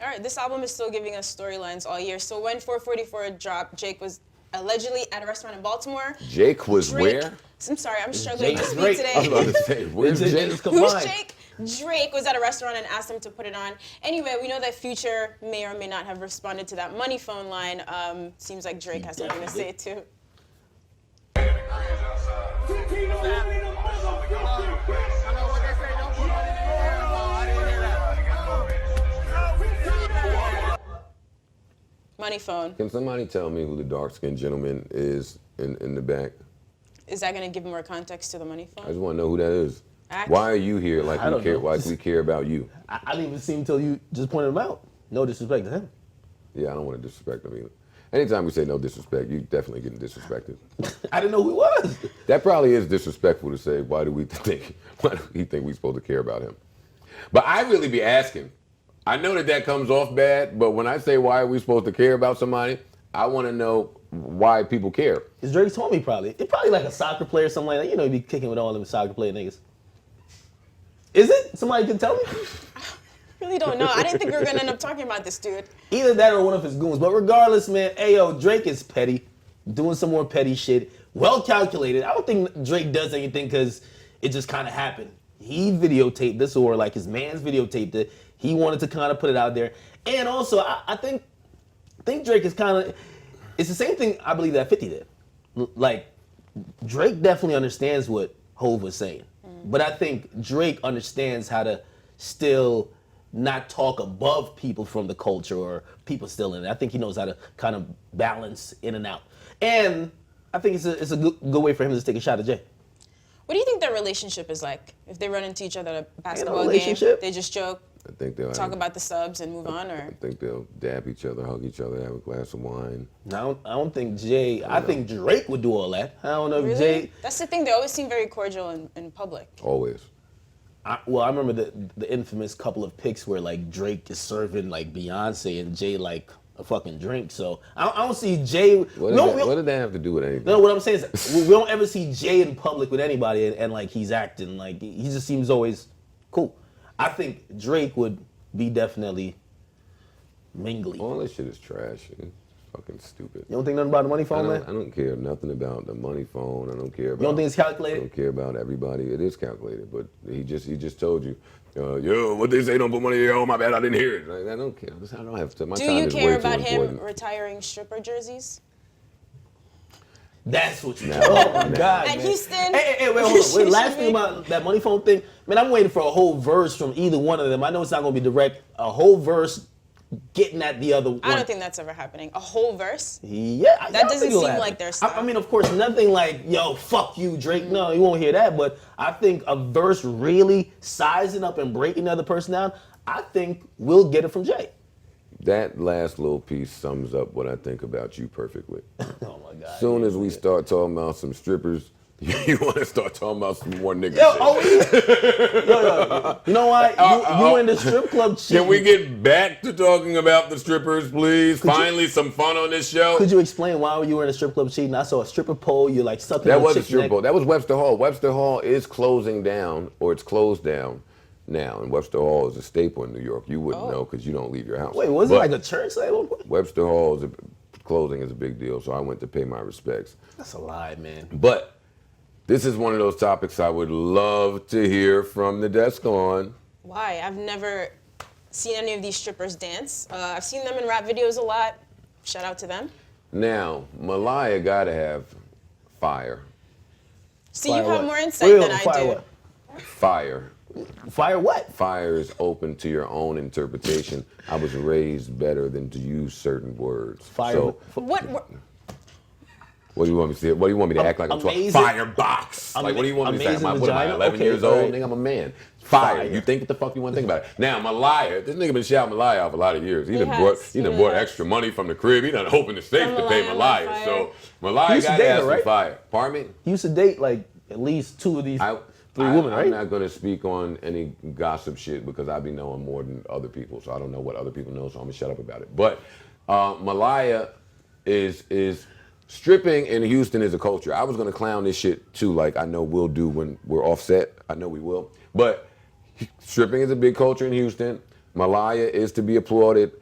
All right, this album is still giving us storylines all year. So when 444 dropped, Jake was allegedly at a restaurant in Baltimore. Jake was where? I'm sorry, I'm struggling to speak Drake. today. I was about to say, where's Jake? Who's Jake? Drake was at a restaurant and asked him to put it on. Anyway, we know that Future may or may not have responded to that money phone line. Seems like Drake has something to say too. Money phone. Can somebody tell me who the dark-skinned gentleman is in the back? Is that going to give more context to the money I phone? just want to know who that is. Why are you here like we care? Like we care about you? I didn't even see him until you just pointed him out. No disrespect to him. Yeah, I don't want to disrespect him either. Anytime we say no disrespect, you definitely getting disrespected. I didn't know who he was. That probably is disrespectful to say. Why do he think we supposed to care about him? But I really be asking. I know that comes off bad, but when I say why are we supposed to care about somebody, I want to know why people care. It's Drake's homie probably. It's probably like a soccer player or something like that. You know, he'd be kicking with all them soccer player niggas. Is it? Somebody can tell me? I really don't know. I didn't think we were going to end up talking about this dude. Either that or one of his goons. But regardless, man, ayo, Drake is petty. Doing some more petty shit. Well calculated. I don't think Drake does anything because it just kind of happened. He videotaped this, or like his man's videotaped it. He wanted to kind of put it out there. And also, I think Drake is kind of, it's the same thing I believe that 50 did. Like, Drake definitely understands what Hov was saying. But I think Drake understands how to still not talk above people from the culture or people still in it. I think he knows how to kind of balance in and out. And I think it's a good way for him to take a shot at Jay. What do you think their relationship is like? If they run into each other at a basketball game, relationship? they just joke, I think they'll talk about the subs and move on, or? I think they'll dab each other, hug each other, have a glass of wine. No, I don't think Jay. I think Drake would do all that. I don't know if Really? Jay. That's the thing. They always seem very cordial in public. Always. I remember the infamous couple of pics where like Drake is serving like Beyonce and Jay like a fucking drink. So I don't see Jay. What did that have to do with anything? No, what I'm saying is we don't ever see Jay in public with anybody and like he's acting like he just seems always cool. I think Drake would be definitely mingly. All this shit is trash. It's fucking stupid. You don't think nothing about the money phone, man? I don't care nothing about the money phone. I don't care about. You don't think it's calculated? I don't care about everybody. It is calculated, but he just told you, yo, what they say, don't put money in. Oh my bad, I didn't hear it. Like, I don't care. I don't have to. My Do time you is care way too about him important. retiring stripper jerseys? That's what you. Oh my God, At man. Houston? Hey, wait, hold on. Wait, last thing about that money phone thing, man, I'm waiting for a whole verse from either one of them. I know it's not gonna be direct. A whole verse getting at the other one. I don't think that's ever happening. A whole verse? Yeah, That doesn't seem like their style. I mean, of course, nothing like, yo, fuck you, Drake. No, you won't hear that. But I think a verse really sizing up and breaking the other person down, I think we'll get it from Jay. That last little piece sums up what I think about you perfectly. Oh my God. Soon as we start talking about some strippers, you want to start talking about some more nigga Yo, shit. yo. You know what? You in the strip club cheating. Can we get back to talking about the strippers, please? Finally, some fun on this show. Could you explain why you were in a strip club cheating? I saw a stripper pole. You're like sucking That on was a chick's strip neck. club. That was Webster Hall. Webster Hall is closing down, or it's closed down now. And Webster Hall is a staple in New York. You wouldn't know because you don't leave your house. Wait, was it like a church? Like, what? Webster Hall closing is a big deal, so I went to pay my respects. That's a lie, man. But this is one of those topics I would love to hear from the desk on. Why? I've never seen any of these strippers dance. I've seen them in rap videos a lot. Shout out to them. Now, Malaya gotta have fire. See, Fire you have what? more insight than I fire do. what? Fire. Fire what? Fire is open to your own interpretation. I was raised better than to use certain words. Fire. So, what do you want me to say? What do you want me to act like I'm talking? Amazing. Firebox. Like, what do you want me to say? What am I, 11 Okay, years old? right. Nigga, I'm a man. Fire. Fire. You think what the fuck you want to think about it. Now, Malaya, this nigga been shouting Malaya off a lot of years. He done brought extra money from the crib. He done opened the safe to pay Malaya. So, Malaya got to have some fire. Pardon me? He used to date like at least two of these three women, right? I'm not going to speak on any gossip shit because I be knowing more than other people. So I don't know what other people know, so I'm going to shut up about it. But Malaya is stripping in Houston is a culture. I was going to clown this shit too, like I know we'll do when we're offset. I know we will. But stripping is a big culture in Houston. Malaya is to be applauded.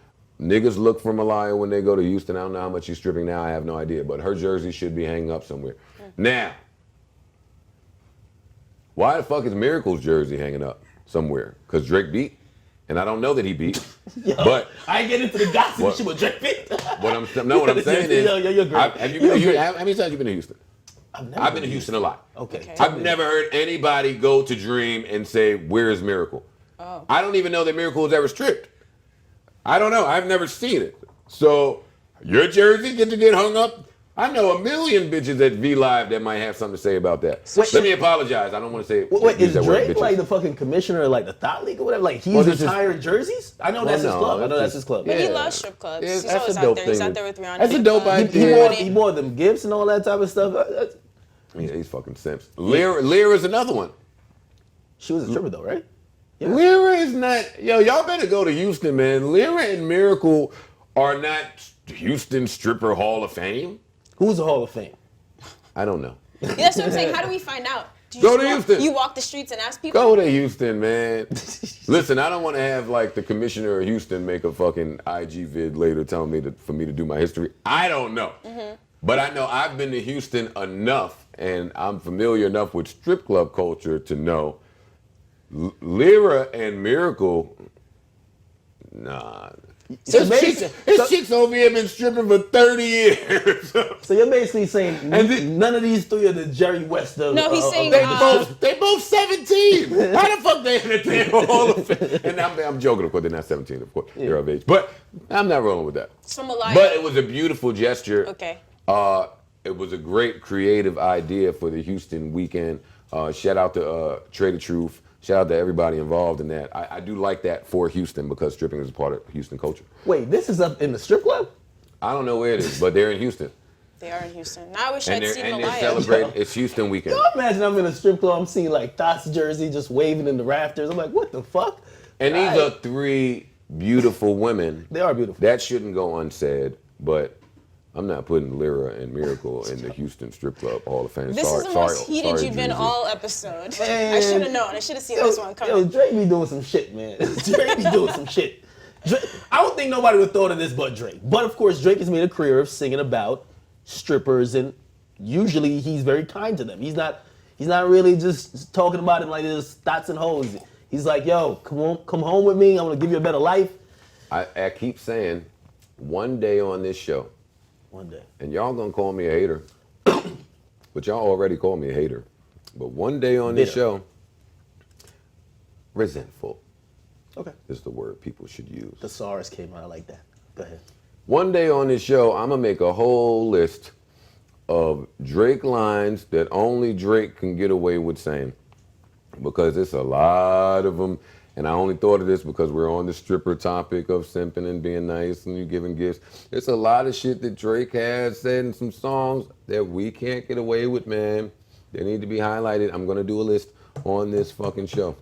Niggas look for Malaya when they go to Houston. I don't know how much she's stripping now. I have no idea. But her jersey should be hanging up somewhere. Now, why the fuck is Miracle's jersey hanging up somewhere? Because Drake beat? And I don't know that he beat. Yo, but I ain't get into the gossip shit with Drake beat. what I'm saying is, you're great. Have you been to Houston? How many times have you been to Houston? I've been to Houston a lot. Okay. I've never heard anybody go to Dream and say, "Where is Miracle?" Oh. I don't even know that Miracle was ever stripped. I don't know. I've never seen it. So your jersey get to get hung up? I know a million bitches at V Live that might have something to say about that. Let me apologize. I don't want to say. Wait, is that word, Drake bitches. like the fucking commissioner of like the Thought League or whatever? Like he's this is- retiring jerseys? I know that's his no, club. I it's know that's just- his club. But he Yeah. loves strip clubs. Yeah, He's that's always a out dope there. He's thing. out there with Rihanna. That's a dope idea. He bought them gifts and all that type of stuff. Yeah, he's fucking simps. Lyra's another one. She was a stripper though, right? Yeah. Lyra is not. Yo, y'all better go to Houston, man. Lyra and Miracle are not Houston Stripper Hall of Fame. Who's the Hall of Fame? I don't know. Yeah, that's what I'm saying. How do we find out? Do you Go just to walk- Houston. You walk the streets and ask people? Go to Houston, man. Listen, I don't want to have like the commissioner of Houston make a fucking IG vid later telling me for me to do my history. I don't know. But I know I've been to Houston enough and I'm familiar enough with strip club culture to know Lyra and Miracle, nah. So This chick's over here been stripping for 30 years. So you're basically saying And none of these three are the Jerry West of No, he's saying, They both 17. How the fuck they in the damn Hall of Fame? And I'm joking, of course. They're not 17, of course. They're of age. But I'm not rolling with that. So Malaya. But it was a beautiful gesture. Okay. It was a great creative idea for the Houston weekend. Shout out to Trader Truth. Shout out to everybody involved in that. I do like that for Houston because stripping is a part of Houston culture. Wait, this is up in the strip club? I don't know where it is, but they're in Houston. They are in Houston. Now I wish And I'd seen they're Malaya. celebrating. It's Houston weekend. Yo, imagine I'm in a strip club, I'm seeing like Thott's jersey just waving in the rafters. I'm like, what the fuck? And these Right. are three beautiful women. They are beautiful. That shouldn't go unsaid, but I'm not putting Lyra and Miracle in the Houston Strip Club Hall of Fame. This is the most heated you've been all episode. Man. I should have known. I should have seen this one Yo, coming. Drake be doing some shit, man. Drake be doing some shit. I don't think nobody would have thought of this but Drake. But of course, Drake has made a career of singing about strippers, and usually he's very kind to them. He's not really just talking about it like this thoughts and hoes. He's like, yo, come home with me. I'm gonna give you a better life. I keep saying, one day on this show, One day. and y'all gonna call me a hater, but y'all already call me a hater. But one day on this Bitter. show, resentful Okay. is the word people should use. Thesaurus came out like that. Go ahead. One day on this show, I'm gonna make a whole list of Drake lines that only Drake can get away with saying, because it's a lot of them. And I only thought of this because we're on the stripper topic of simping and being nice and you giving gifts. It's a lot of shit that Drake has said in some songs that we can't get away with, man. They need to be highlighted. I'm gonna do a list on this fucking show.